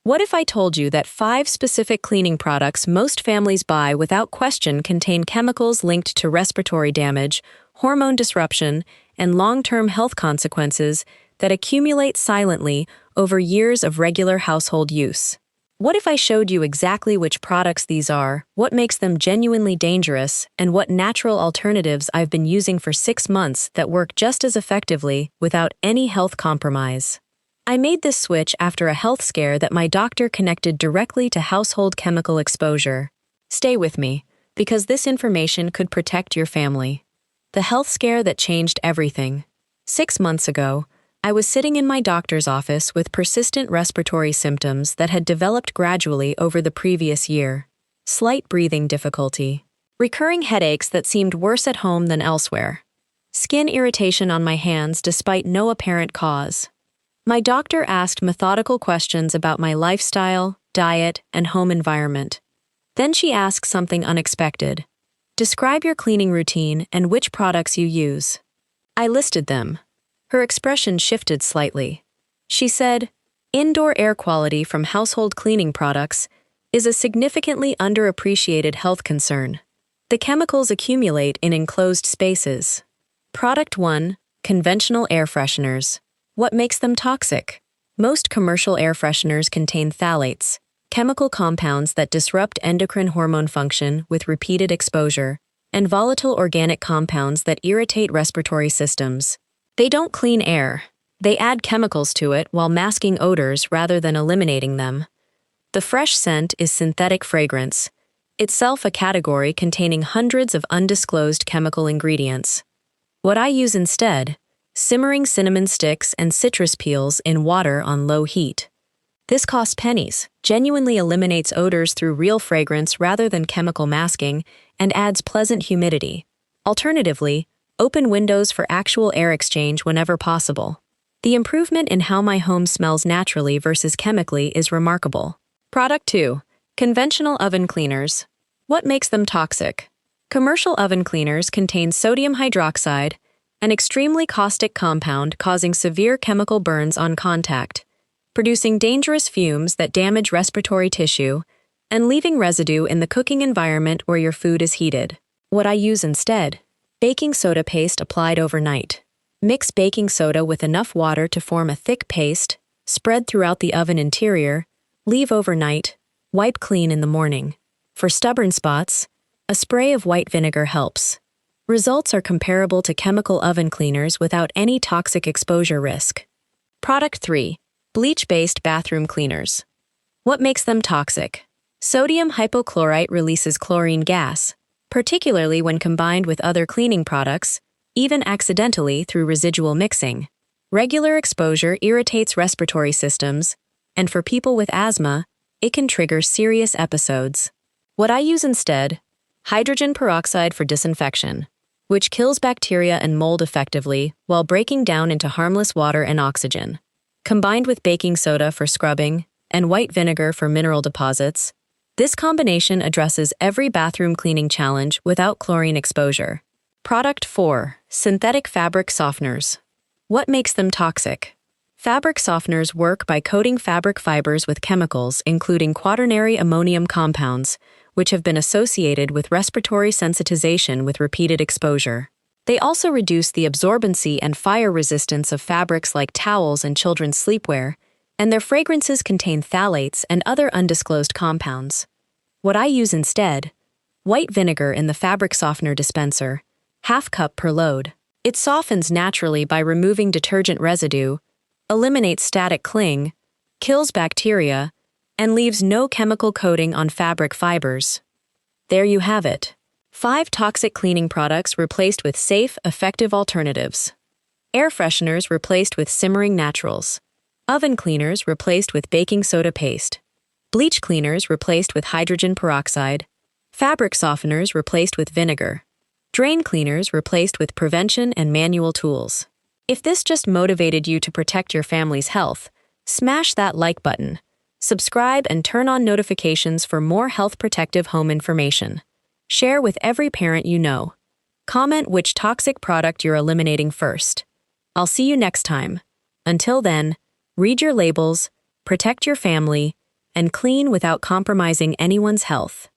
What if I told you that 5 specific cleaning products most families buy without question contain chemicals linked to respiratory damage, hormone disruption, and long-term health consequences that accumulate silently over years of regular household use? What if I showed you exactly which products these are, what makes them genuinely dangerous, and what natural alternatives I've been using for 6 months that work just as effectively without any health compromise? I made this switch after a health scare that my doctor connected directly to household chemical exposure. Stay with me, because this information could protect your family. The health scare that changed everything. 6 months ago, I was sitting in my doctor's office with persistent respiratory symptoms that had developed gradually over the previous year. Slight breathing difficulty. Recurring headaches that seemed worse at home than elsewhere. Skin irritation on my hands despite no apparent cause. My doctor asked methodical questions about my lifestyle, diet, and home environment. Then she asked something unexpected. Describe your cleaning routine and which products you use. I listed them. Her expression shifted slightly. She said, "Indoor air quality from household cleaning products is a significantly underappreciated health concern. The chemicals accumulate in enclosed spaces. Product 1, conventional air fresheners. What makes them toxic? Most commercial air fresheners contain phthalates, chemical compounds that disrupt endocrine hormone function with repeated exposure, and volatile organic compounds that irritate respiratory systems. They don't clean air. They add chemicals to it while masking odors rather than eliminating them. The fresh scent is synthetic fragrance, itself a category containing hundreds of undisclosed chemical ingredients. What I use instead: simmering cinnamon sticks and citrus peels in water on low heat. This costs pennies, genuinely eliminates odors through real fragrance rather than chemical masking, and adds pleasant humidity. Alternatively, open windows for actual air exchange whenever possible. The improvement in how my home smells naturally versus chemically is remarkable. Product 2, conventional oven cleaners. What makes them toxic? Commercial oven cleaners contain sodium hydroxide, an extremely caustic compound causing severe chemical burns on contact, producing dangerous fumes that damage respiratory tissue, and leaving residue in the cooking environment where your food is heated. What I use instead: baking soda paste applied overnight. Mix baking soda with enough water to form a thick paste, spread throughout the oven interior, leave overnight, wipe clean in the morning. For stubborn spots, a spray of white vinegar helps. Results are comparable to chemical oven cleaners without any toxic exposure risk. Product 3, bleach-based bathroom cleaners. What makes them toxic? Sodium hypochlorite releases chlorine gas, particularly when combined with other cleaning products, even accidentally through residual mixing. Regular exposure irritates respiratory systems, and for people with asthma, it can trigger serious episodes. What I use instead: hydrogen peroxide for disinfection, which kills bacteria and mold effectively while breaking down into harmless water and oxygen. Combined with baking soda for scrubbing and white vinegar for mineral deposits, this combination addresses every bathroom cleaning challenge without chlorine exposure. Product 4, synthetic fabric softeners. What makes them toxic? Fabric softeners work by coating fabric fibers with chemicals including quaternary ammonium compounds, which have been associated with respiratory sensitization with repeated exposure. They also reduce the absorbency and fire resistance of fabrics like towels and children's sleepwear, and their fragrances contain phthalates and other undisclosed compounds. What I use instead: white vinegar in the fabric softener dispenser, ½ cup per load. It softens naturally by removing detergent residue, eliminates static cling, kills bacteria, and leaves no chemical coating on fabric fibers. There you have it. 5 toxic cleaning products replaced with safe, effective alternatives. Air fresheners replaced with simmering naturals. Oven cleaners replaced with baking soda paste. Bleach cleaners replaced with hydrogen peroxide. Fabric softeners replaced with vinegar. Drain cleaners replaced with prevention and manual tools. If this just motivated you to protect your family's health, smash that like button. Subscribe and turn on notifications for more health-protective home information. Share with every parent you know. Comment which toxic product you're eliminating first. I'll see you next time. Until then, read your labels, protect your family, and clean without compromising anyone's health.